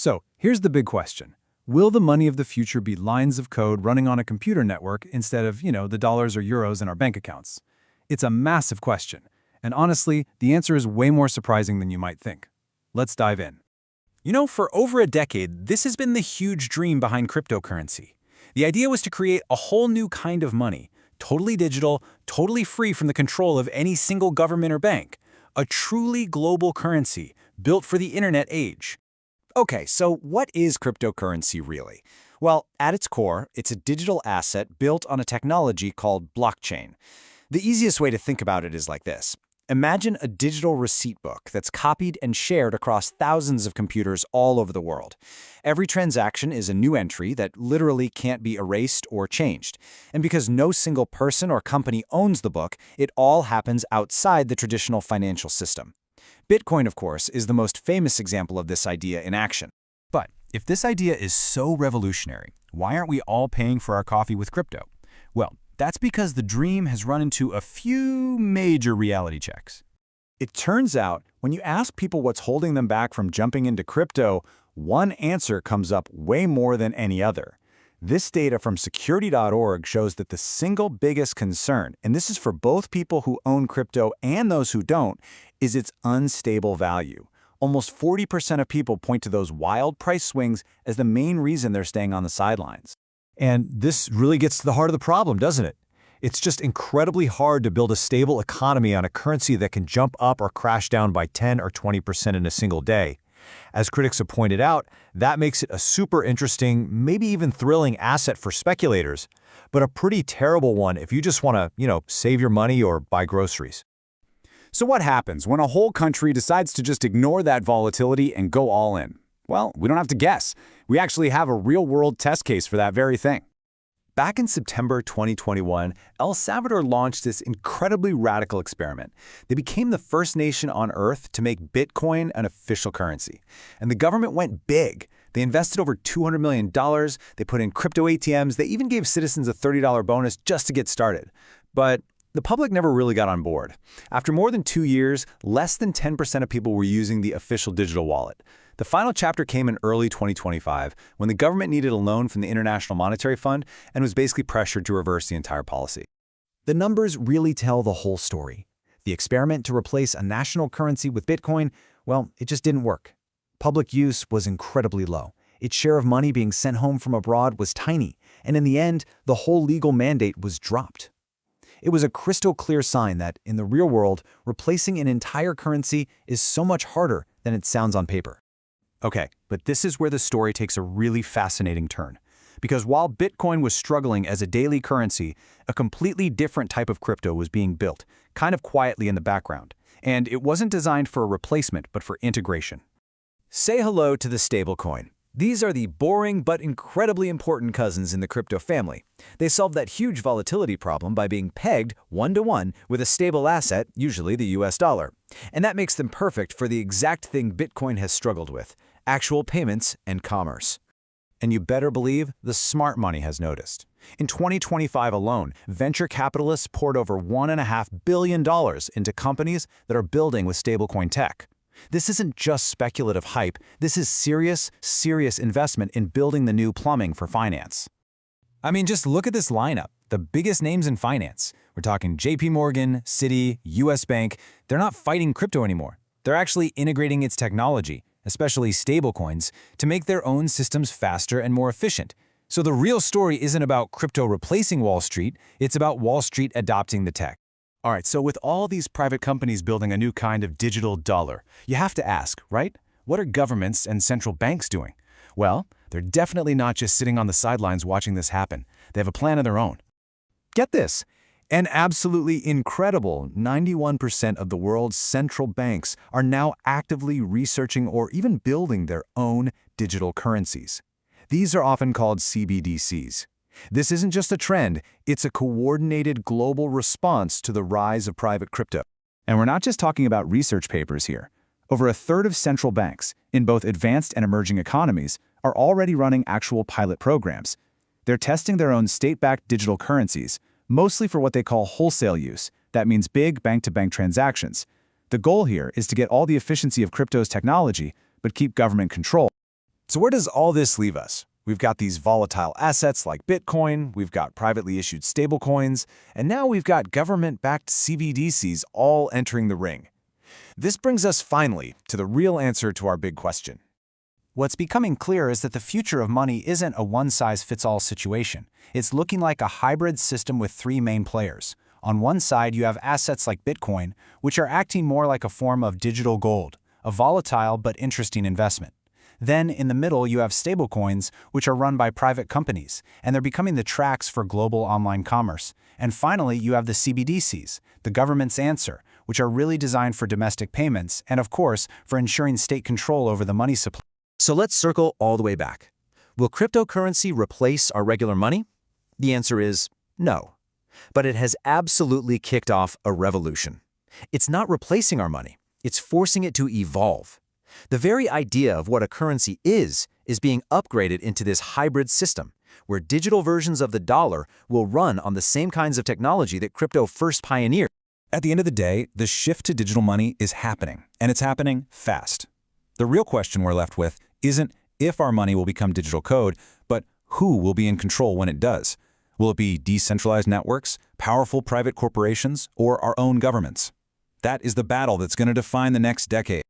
So, here's the big question. Will the money of the future be lines of code running on a computer network instead of, the dollars or euros in our bank accounts? It's a massive question, and honestly, the answer is way more surprising than you might think. Let's dive in. For over a decade, this has been the huge dream behind cryptocurrency. The idea was to create a whole new kind of money, totally digital, totally free from the control of any single government or bank. A truly global currency, built for the internet age. Okay, so what is cryptocurrency really? Well, at its core, it's a digital asset built on a technology called blockchain. The easiest way to think about it is like this. Imagine a digital receipt book that's copied and shared across thousands of computers all over the world. Every transaction is a new entry that literally can't be erased or changed. And because no single person or company owns the book, it all happens outside the traditional financial system. Bitcoin, of course, is the most famous example of this idea in action. But if this idea is so revolutionary, why aren't we all paying for our coffee with crypto? Well, that's because the dream has run into a few major reality checks. It turns out, when you ask people what's holding them back from jumping into crypto, one answer comes up way more than any other. This data from security.org shows that the single biggest concern, and this is for both people who own crypto and those who don't, is its unstable value. Almost 40% of people point to those wild price swings as the main reason they're staying on the sidelines. And this really gets to the heart of the problem, doesn't it? It's just incredibly hard to build a stable economy on a currency that can jump up or crash down by 10 or 20% in a single day. As critics have pointed out, that makes it a super interesting, maybe even thrilling asset for speculators, but a pretty terrible one if you just want to, save your money or buy groceries. So what happens when a whole country decides to just ignore that volatility and go all in? Well, we don't have to guess. We actually have a real-world test case for that very thing. Back in September 2021, El Salvador launched this incredibly radical experiment. They became the first nation on Earth to make Bitcoin an official currency. And the government went big. They invested over $200 million, they put in crypto ATMs, they even gave citizens a $30 bonus just to get started. But the public never really got on board. After more than 2 years, less than 10% of people were using the official digital wallet. The final chapter came in early 2025, when the government needed a loan from the International Monetary Fund and was basically pressured to reverse the entire policy. The numbers really tell the whole story. The experiment to replace a national currency with Bitcoin, well, it just didn't work. Public use was incredibly low. Its share of money being sent home from abroad was tiny, and in the end, the whole legal mandate was dropped. It was a crystal clear sign that, in the real world, replacing an entire currency is so much harder than it sounds on paper. Okay, but this is where the story takes a really fascinating turn. Because while Bitcoin was struggling as a daily currency, a completely different type of crypto was being built, kind of quietly in the background. And it wasn't designed for a replacement, but for integration. Say hello to the stablecoin. These are the boring but incredibly important cousins in the crypto family. They solve that huge volatility problem by being pegged one-to-one with a stable asset, usually the US dollar. And that makes them perfect for the exact thing Bitcoin has struggled with: actual payments and commerce. And you better believe the smart money has noticed. In 2025 alone, venture capitalists poured over $1.5 billion into companies that are building with stablecoin tech. This isn't just speculative hype, this is serious investment in building the new plumbing for finance. I mean, just look at this lineup. The biggest names in finance. We're talking JP Morgan, Citi, US Bank. They're not fighting crypto anymore. They're actually integrating its technology, especially stablecoins, to make their own systems faster and more efficient. So the real story isn't about crypto replacing Wall Street, it's about Wall Street adopting the tech. All right, so with all these private companies building a new kind of digital dollar, you have to ask, right? What are governments and central banks doing? Well, they're definitely not just sitting on the sidelines watching this happen. They have a plan of their own. Get this. An absolutely incredible 91% of the world's central banks are now actively researching or even building their own digital currencies. These are often called CBDCs. This isn't just a trend, it's a coordinated global response to the rise of private crypto. And we're not just talking about research papers here. Over a third of central banks, in both advanced and emerging economies, are already running actual pilot programs. They're testing their own state-backed digital currencies, mostly for what they call wholesale use. That means big bank-to-bank transactions. The goal here is to get all the efficiency of crypto's technology, but keep government control. So where does all this leave us? We've got these volatile assets like Bitcoin, we've got privately issued stablecoins, and now we've got government-backed CBDCs all entering the ring. This brings us finally to the real answer to our big question. What's becoming clear is that the future of money isn't a one-size-fits-all situation. It's looking like a hybrid system with three main players. On one side, you have assets like Bitcoin, which are acting more like a form of digital gold, a volatile but interesting investment. Then, in the middle, you have stablecoins, which are run by private companies, and they're becoming the tracks for global online commerce. And finally, you have the CBDCs, the government's answer, which are really designed for domestic payments and, of course, for ensuring state control over the money supply. So let's circle all the way back. Will cryptocurrency replace our regular money? The answer is no. But it has absolutely kicked off a revolution. It's not replacing our money, it's forcing it to evolve. The very idea of what a currency is being upgraded into this hybrid system, where digital versions of the dollar will run on the same kinds of technology that crypto first pioneered. At the end of the day, the shift to digital money is happening, and it's happening fast. The real question we're left with isn't if our money will become digital code, but who will be in control when it does. Will it be decentralized networks, powerful private corporations, or our own governments? That is the battle that's going to define the next decade.